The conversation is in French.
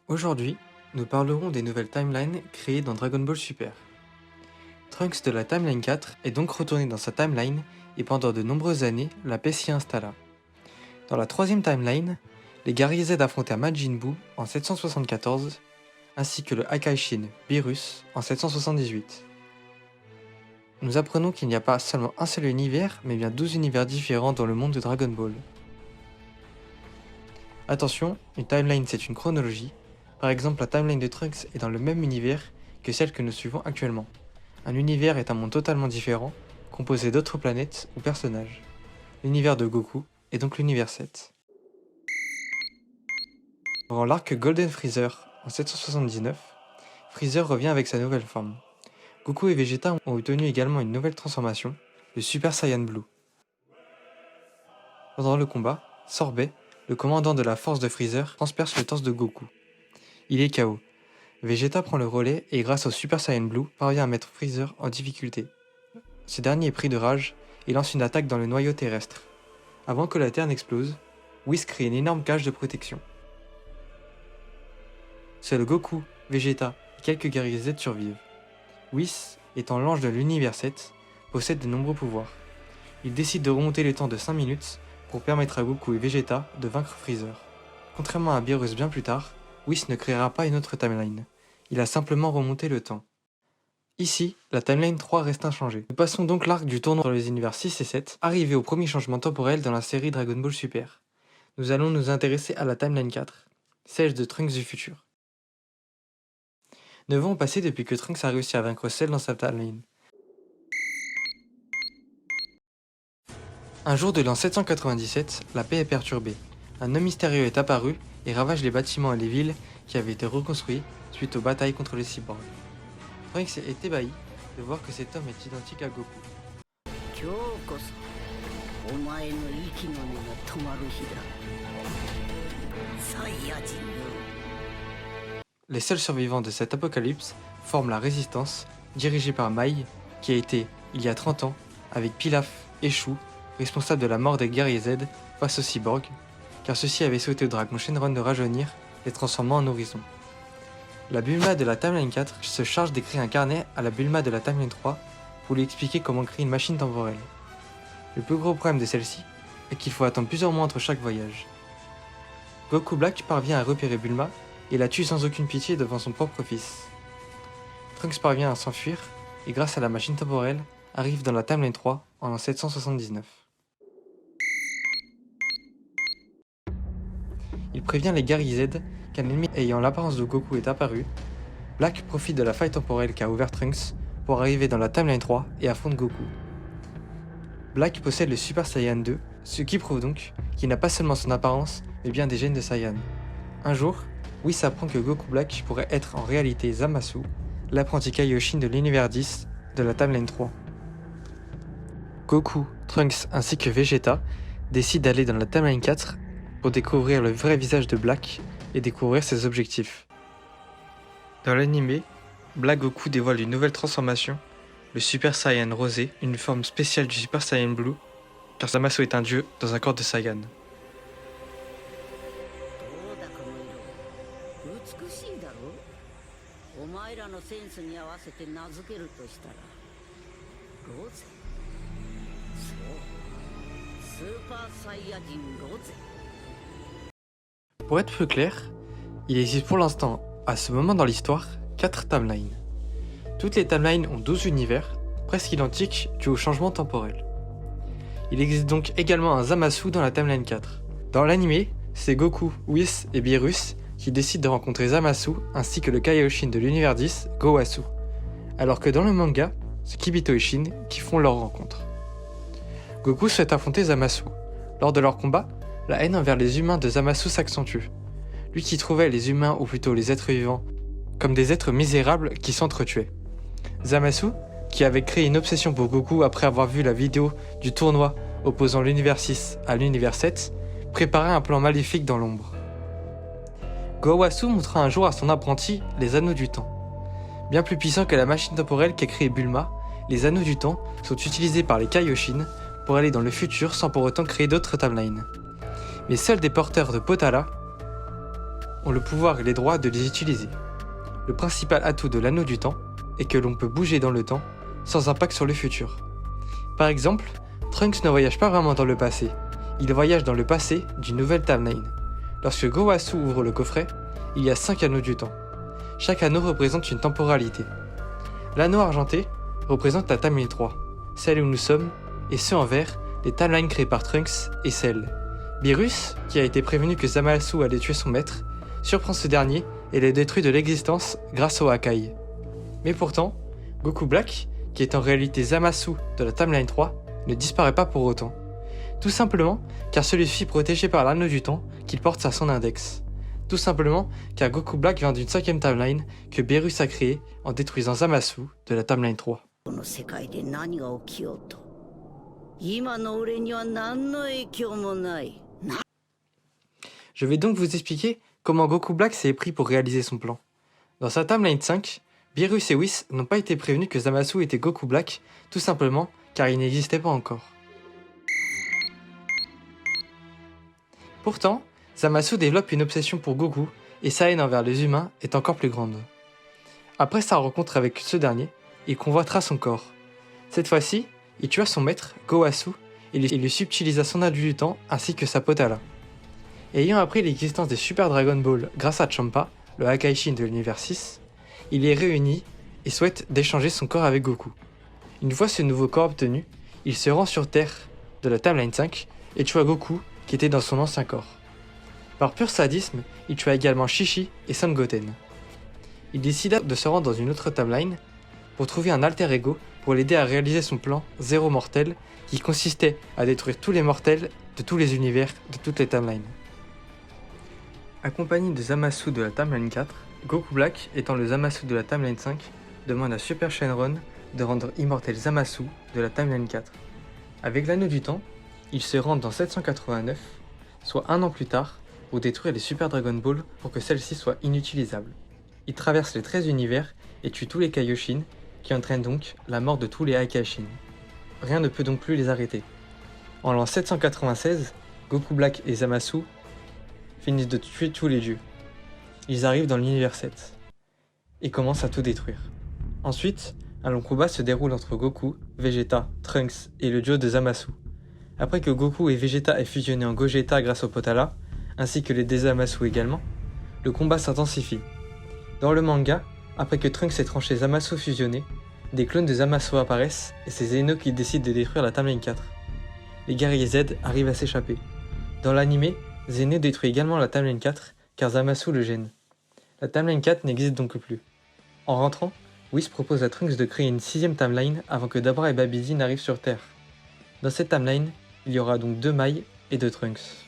Aujourd'hui, nous parlerons des nouvelles timelines créées dans Dragon Ball Super. Trunks de la Timeline 4 est donc retourné dans sa timeline et pendant de nombreuses années, la paix s'y installa. Dans la troisième timeline, les guerriers Z affrontèrent Majin Buu en 774, ainsi que le Hakaishin Beerus en 778. Nous apprenons qu'il n'y a pas seulement un seul univers, mais bien 12 univers différents dans le monde de Dragon Ball. Attention, une timeline c'est une chronologie. Par exemple, la timeline de Trunks est dans le même univers que celle que nous suivons actuellement. Un univers est un monde totalement différent, composé d'autres planètes ou personnages. L'univers de Goku est donc l'univers 7. Durant l'arc Golden Freezer en 779, Freezer revient avec sa nouvelle forme. Goku et Vegeta ont obtenu également une nouvelle transformation, le Super Saiyan Blue. Pendant le combat, Sorbet, le commandant de la force de Freezer, transperce le torse de Goku. Il est KO. Vegeta prend le relais et grâce au Super Saiyan Blue parvient à mettre Freezer en difficulté. Ce dernier est pris de rage et lance une attaque dans le noyau terrestre. Avant que la Terre n'explose, Whis crée une énorme cage de protection. Seuls Goku, Vegeta et quelques guerriers Z survivent. Whis, étant l'ange de l'univers 7, possède de nombreux pouvoirs. Il décide de remonter le temps de 5 minutes pour permettre à Goku et Vegeta de vaincre Freezer. Contrairement à Beerus bien plus tard, Whis ne créera pas une autre timeline. Il a simplement remonté le temps. Ici, la timeline 3 reste inchangée. Nous passons donc l'arc du tournoi dans les univers 6 et 7, arrivé au premier changement temporel dans la série Dragon Ball Super. Nous allons nous intéresser à la timeline 4, celle de Trunks du futur. 9 ans ont passé depuis que Trunks a réussi à vaincre Cell dans sa timeline. Un jour de l'an 797, la paix est perturbée. Un homme mystérieux est apparu et ravage les bâtiments et les villes qui avaient été reconstruits suite aux batailles contre les cyborgs. Trunks est ébahi de voir que cet homme est identique à Goku. Les seuls survivants de cet apocalypse forment la Résistance, dirigée par Mai, qui a été, il y a 30 ans, avec Pilaf et Shu, responsable de la mort des guerriers Z face aux cyborgs, car ceux-ci avaient souhaité au Dragon Shenron de rajeunir, les transformant en horizon. La Bulma de la Timeline 4 se charge d'écrire un carnet à la Bulma de la Timeline 3 pour lui expliquer comment créer une machine temporelle. Le plus gros problème de celle-ci est qu'il faut attendre plusieurs mois entre chaque voyage. Goku Black parvient à repérer Bulma et la tue sans aucune pitié devant son propre fils. Trunks parvient à s'enfuir et grâce à la machine temporelle arrive dans la Timeline 3 en 779. Il prévient les guerriers Z qu'un ennemi ayant l'apparence de Goku est apparu. Black profite de la faille temporelle qu'a ouvert Trunks pour arriver dans la Timeline 3 et affronte Goku. Black possède le Super Saiyan 2, ce qui prouve donc qu'il n'a pas seulement son apparence, mais bien des gènes de Saiyan. Un jour, Whis apprend que Goku Black pourrait être en réalité Zamasu, l'apprenti Kaioshin de l'univers 10 de la Timeline 3. Goku, Trunks ainsi que Vegeta décident d'aller dans la Timeline 4 pour découvrir le vrai visage de Black et découvrir ses objectifs. Dans l'anime, Black Goku dévoile une nouvelle transformation, le Super Saiyan Rosé, une forme spéciale du Super Saiyan Blue, car Zamasu est un dieu dans un corps de Saiyan. Pour être plus clair, il existe pour l'instant, à ce moment dans l'histoire, 4 timelines. Toutes les timelines ont 12 univers, presque identiques dû au changement temporel. Il existe donc également un Zamasu dans la timeline 4. Dans l'anime, c'est Goku, Whis et Beerus qui décident de rencontrer Zamasu ainsi que le Kaioshin de l'univers 10, Gowasu. Alors que dans le manga, c'est Kibito et Shin qui font leur rencontre. Goku souhaite affronter Zamasu. Lors de leur combat, la haine envers les humains de Zamasu s'accentue. Lui qui trouvait les humains, ou plutôt les êtres vivants, comme des êtres misérables qui s'entretuaient. Zamasu, qui avait créé une obsession pour Goku après avoir vu la vidéo du tournoi opposant l'univers 6 à l'univers 7, préparait un plan maléfique dans l'ombre. Gowasu montra un jour à son apprenti les anneaux du temps. Bien plus puissants que la machine temporelle qu'a créée Bulma, les anneaux du temps sont utilisés par les Kaioshin pour aller dans le futur sans pour autant créer d'autres timelines. Mais seuls des porteurs de Potala ont le pouvoir et les droits de les utiliser. Le principal atout de l'anneau du temps est que l'on peut bouger dans le temps sans impact sur le futur. Par exemple, Trunks ne voyage pas vraiment dans le passé, il voyage dans le passé d'une nouvelle timeline. Lorsque Gowasu ouvre le coffret, il y a 5 anneaux du temps. Chaque anneau représente une temporalité. L'anneau argenté représente la timeline 3, celle où nous sommes, et ceux en vert, les timelines créées par Trunks et Cell. Beerus, qui a été prévenu que Zamasu allait tuer son maître, surprend ce dernier et le détruit de l'existence grâce au Hakai. Mais pourtant, Goku Black, qui est en réalité Zamasu de la timeline 3, ne disparaît pas pour autant. Tout simplement car celui-ci est protégé par l'anneau du temps qu'il porte à son index. Tout simplement car Goku Black vient d'une 5ème timeline que Beerus a créée en détruisant Zamasu de la timeline 3. Je vais donc vous expliquer comment Goku Black s'est pris pour réaliser son plan. Dans sa timeline 5, Beerus et Whis n'ont pas été prévenus que Zamasu était Goku Black, tout simplement car il n'existait pas encore. Pourtant, Zamasu développe une obsession pour Goku et sa haine envers les humains est encore plus grande. Après sa rencontre avec ce dernier, il convoitera son corps. Cette fois-ci, il tua son maître, Gowasu, et lui subtilisa son anneau du temps ainsi que sa Potala. Ayant appris l'existence des Super Dragon Ball grâce à Champa, le Hakaishin de l'univers 6, il les réunit et souhaite d'échanger son corps avec Goku. Une fois ce nouveau corps obtenu, il se rend sur Terre de la timeline 5 et tua Goku qui était dans son ancien corps. Par pur sadisme, il tua également Shishi et Son Goten. Il décida de se rendre dans une autre timeline pour trouver un alter ego pour l'aider à réaliser son plan Zéro Mortel qui consistait à détruire tous les mortels de tous les univers de toutes les timelines. Accompagné de Zamasu de la timeline 4, Goku Black, étant le Zamasu de la timeline 5, demande à Super Shenron de rendre immortel Zamasu de la timeline 4. Avec l'anneau du temps, il se rend dans 789, soit un an plus tard, pour détruire les Super Dragon Ball pour que celles-ci soient inutilisables. Il traverse les 13 univers et tue tous les Kaioshin, qui entraînent donc la mort de tous les Hakaishin. Rien ne peut donc plus les arrêter. En l'an 796, Goku Black et Zamasu finissent de tuer tous les dieux. Ils arrivent dans l'univers 7 et commencent à tout détruire. Ensuite, un long combat se déroule entre Goku, Vegeta, Trunks et le duo de Zamasu. Après que Goku et Vegeta aient fusionné en Gogeta grâce au Potala, ainsi que les Zamasu également, le combat s'intensifie. Dans le manga, après que Trunks ait tranché Zamasu fusionné, des clones de Zamasu apparaissent et c'est Zeno qui décide de détruire la timeline 4. Les guerriers Z arrivent à s'échapper. Dans l'anime, Zeno détruit également la timeline 4 car Zamasu le gêne. La timeline 4 n'existe donc plus. En rentrant, Whis propose à Trunks de créer une 6ème timeline avant que Dabra et Babidi n'arrivent sur Terre. Dans cette timeline, il y aura donc 2 Mai et 2 Trunks.